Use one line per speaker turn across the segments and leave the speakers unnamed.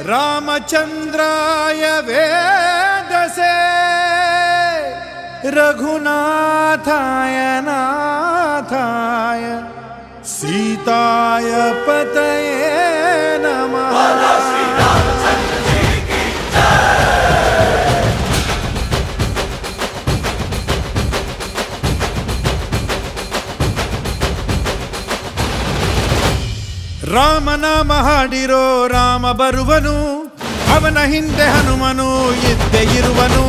रामचंद्राय वेदसे रघुनाथाय नाथाय सीताय पतये नमः। ರಾಮನಾಮ ಹಾಡಿರೋ ರಾಮ ಬರುವನು, ಅವನ ಹಿಂದೆ ಹನುಮನು ಇದ್ದೇ ಇರುವನು.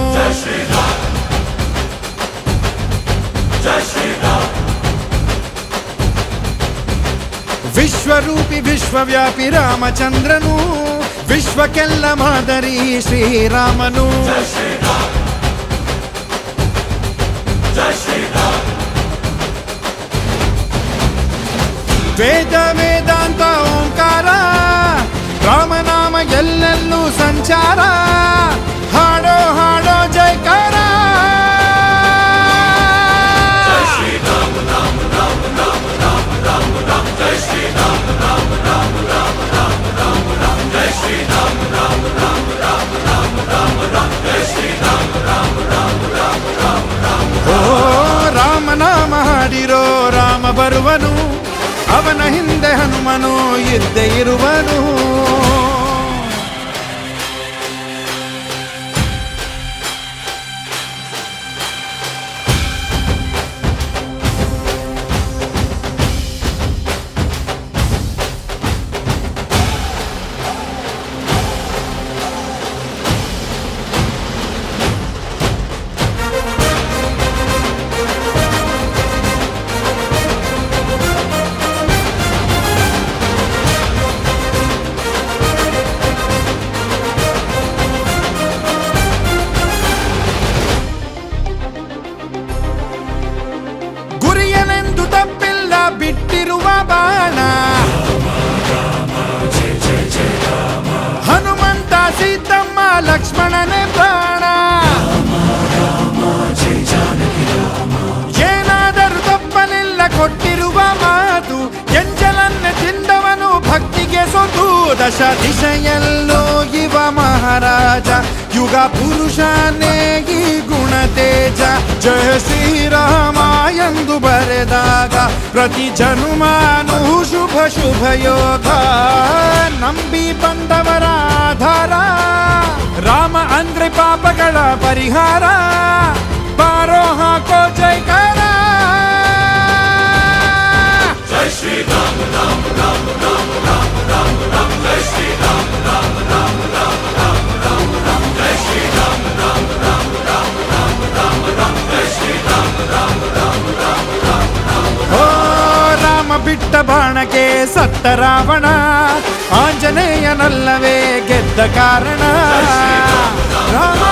ವಿಶ್ವರೂಪಿ ವಿಶ್ವವ್ಯಾಪಿ ರಾಮಚಂದ್ರನು, ವಿಶ್ವಕ್ಕೆಲ್ಲ ಮಾದರಿ ಶ್ರೀರಾಮನು. ವೇದ ವೇದಾಂತ ಓಂಕಾರ, ರಾಮನಾಮ ಎಲ್ಲೆಲ್ಲೂ ಸಂಚಾರ. ಹಾಡೋ ಹಾಡೋ ಜೈಕಾರ. ಓ ರಾಮನಾಮ ಹಾಡಿರೋ ರಾಮ ಬರುವನು, ಅವನ ಹಿಂದೆ ಹನುಮನು ಇದ್ದೇ ಇರುವನು. ಗುರಿಯನೆಂದು ತಪ್ಪಿಲ್ಲ ಬಿಟ್ಟಿರುವ ಬಾಣ, ಹನುಮಂತ ಸೀತಮ್ಮ ಲಕ್ಷ್ಮಣನೇ ಪ್ರಾಣ. ಏನಾದರೂ ತಪ್ಪಲಿಲ್ಲ ಕೊಟ್ಟಿರುವ ಮಾತು, ಎಂಜಲನ್ನೇ ತಿಂದವನು ಭಕ್ತಿಗೆ ಸೊತು. ದಶ ದಿಶೆಯಲ್ಲೋ ಇವ ಮಹಾರಾಜ, ಯುಗ ಪುರುಷನೇ ಈ ಗುಣ ತೇಜ. ಜಯ ಶ್ರೀರಾಮ ಎಂದು ಬರೆದಾಗ ಪ್ರತಿ ಜನುಮಾನು ಶುಭ ಶುಭ ಯೋಗ. ನಂಬಿ ಬಂದವರ ಆಧಾರ, ರಾಮ ಅಂದ್ರೆ ಪಾಪಗಳ ಪರಿಹಾರ. ಬಾರೋ ಹಾಕೋ ಜೈಕಾರ. ಜೈ ಶ್ರೀರಾಮ ರಾಮ ರಾಮ ರಾಮ ರಾಮ ರಾಮ ರಾಮ. ಜೈ ಶ್ರೀರಾಮ ರಾಮ ರಾಮ ರಾಮ ರಾಮ ರಾಮ ರಾಮ. ಜೈ ಶ್ರೀರಾಮ ರಾಮ ರಾಮ ರಾಮ ರಾಮ ರಾಮ ರಾಮ. ಜೈ ಶ್ರೀರಾಮ ರಾಮ ರಾಮ ರಾಮ ರಾಮ ರಾಮ. ಓ ರಾಮ ಬಿಟ್ಟ ಬಾಣಕ್ಕೆ ಸತ್ತ ರಾವಣ, ಆಂಜನೇಯನಲ್ಲವೇ ಗೆದ್ದ ಕಾರಣ. ರಾಮ